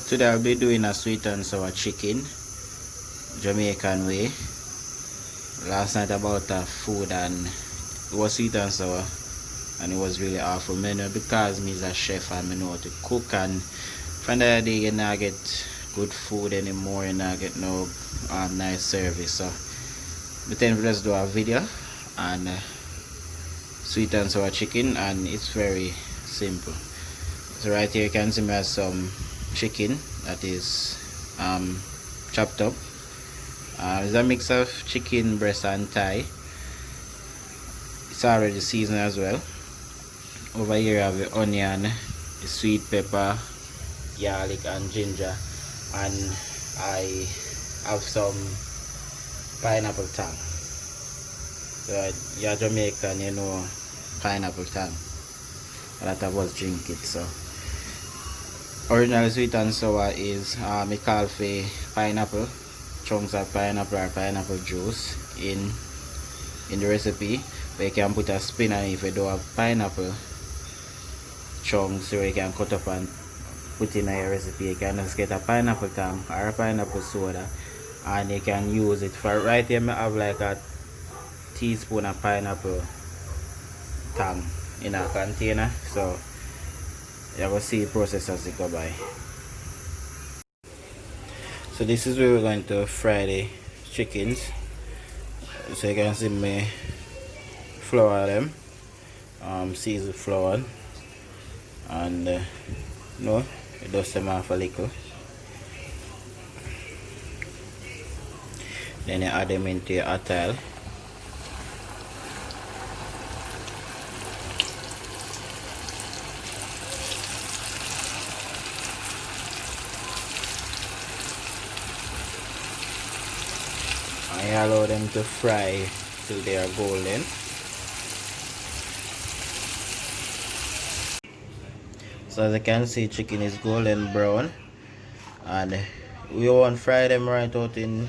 Today I'll be doing a sweet and sour chicken, Jamaican way. Last night I bought a food and it was sweet and sour and it was really awful menu because me is a chef and me know how to cook, and from the day you not get good food anymore, you not get no nice service. So but then we just do a video and sweet and sour chicken, and it's very simple. So right here you can see me have some chicken that is chopped up. It's a mix of chicken breast and thigh. It's already seasoned as well. Over here I have the onion, the sweet pepper, garlic and ginger, and I have some pineapple tang. So you're Jamaican, you know pineapple tang. A lot of us drink it. So original sweet and sour is me call for pineapple, chunks of pineapple or pineapple juice in the recipe. But you can put a spin on it if you don't have pineapple chunks, so you can cut up and put in your recipe. You can just get a pineapple tang or a pineapple soda, and you can use it for right here. I have like a teaspoon of pineapple tang in a container, so you will see the process as it go by. So this is where we're going to fry the chickens. So you can see me flour them, season flour, and no, you dust them off a little. Then you add them into your hot oil. And you allow them to fry till they are golden. So as you can see, chicken is golden brown, and we won't fry them right out in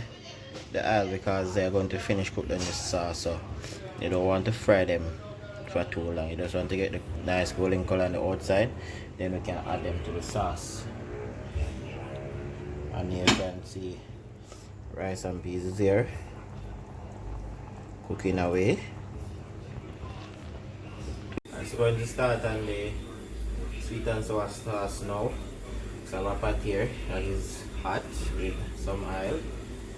the oil because they're going to finish cook in the sauce. So you don't want to fry them for too long. You just want to get the nice golden color on the outside, then we can add them to the sauce. And here you can see rice and peas there cooking away. I'm going to start on the sweet and sour sauce now. So I have a pot here that is hot with some oil.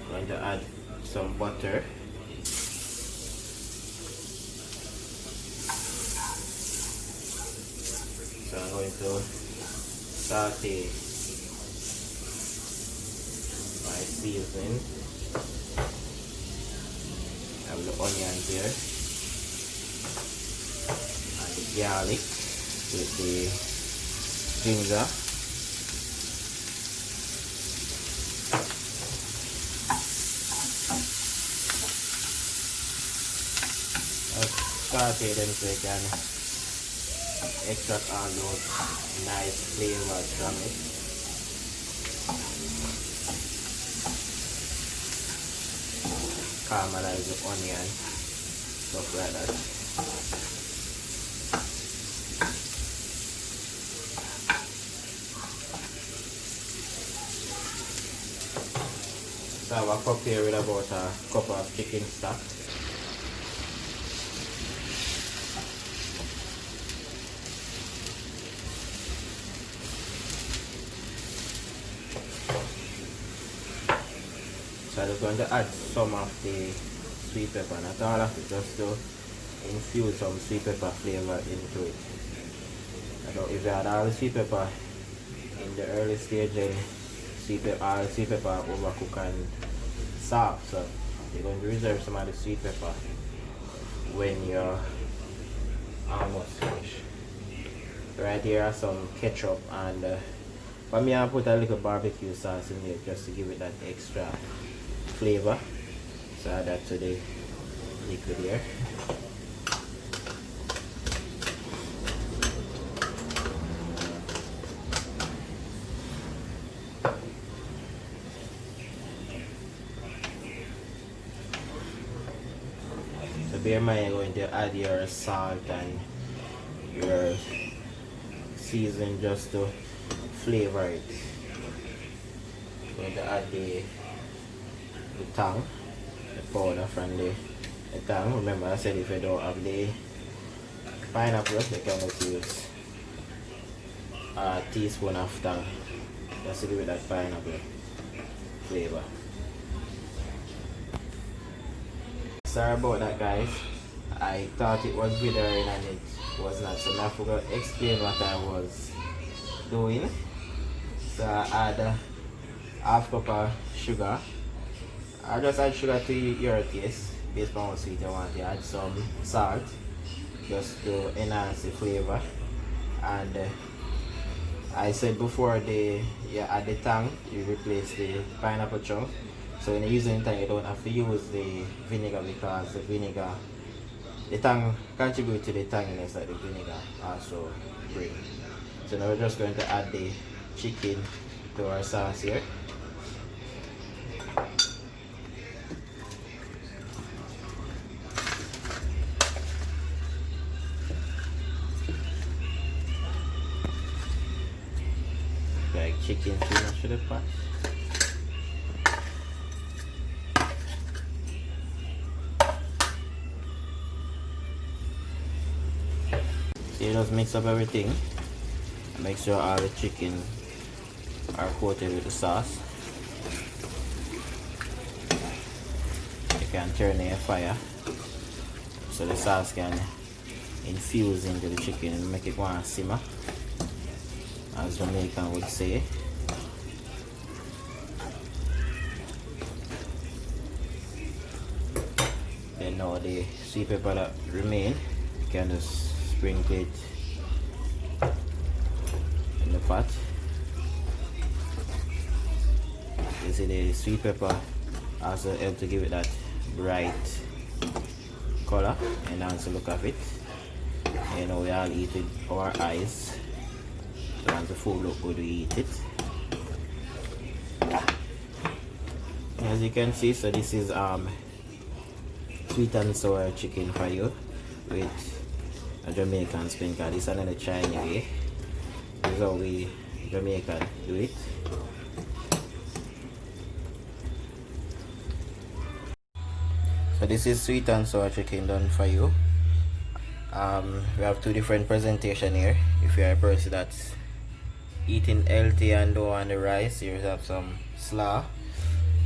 I'm going to add some butter. So I'm going to saute my seasoning. I have the onions here and the garlic with the ginger. I'll saute them so you can extract all those nice flavors from it. Caramelize the onion, stuff like that. So I have a cup here with about a cup of chicken stock. So I'm just going to add some of the sweet pepper, not all of it, just to infuse some sweet pepper flavor into it. I know if you add all the sweet pepper in the early stage, then all the sweet pepper overcook and soft. So you're going to reserve some of the sweet pepper when you're almost finished. Right here are some ketchup, and for me I put a little barbecue sauce in there just to give it that extra flavor. So add that to the liquid here. So bear in mind you're going to add your salt and your season just to flavor it. going to add the tang, the powder from the tang. Remember I said if you don't have the pineapple, you can just use a teaspoon of tang just to give it that pineapple flavor. Sorry about that, guys. I thought it was withering and it was not, so now I forgot to explain what I was doing. So I add half cup of sugar. I just add sugar to your taste based on how sweet you want. You add some salt just to enhance the flavor. And I said before you add the tang, you replace the pineapple chunk. So when you're using tang, you don't have to use the vinegar because the tang contributes to the tanginess that the vinegar also brings. So now we're just going to add the chicken to our sauce here. Like chicken too much to the pot. So you just mix up everything and make sure all the chicken are coated with the sauce. You can turn the fire so the sauce can infuse into the chicken and make it go and simmer, as Jamaican would say. Then now the sweet pepper that remain, you can just sprinkle it in the pot. You see the sweet pepper also help to give it that bright color and also look of it. You know, we all eat with our eyes, so once the food look good we eat it. As you can see, so this is sweet and sour chicken for you with a Jamaican spin, because this is another Chinese way. This is how we Jamaican do it. So this is sweet and sour chicken done for you. We have two different presentation here. If you're a person that's eating healthy and don't want the rice, you have some slaw,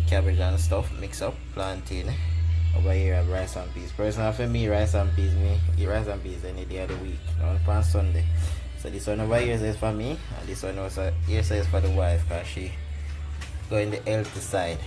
cabbage and stuff, mix up, plantain. Over here I have rice and peas. Personally for me, rice and peas, me eat rice and peas any day of the week, not on Sunday. So this one over here is for me, and this one also here is for the wife because she going the healthy side.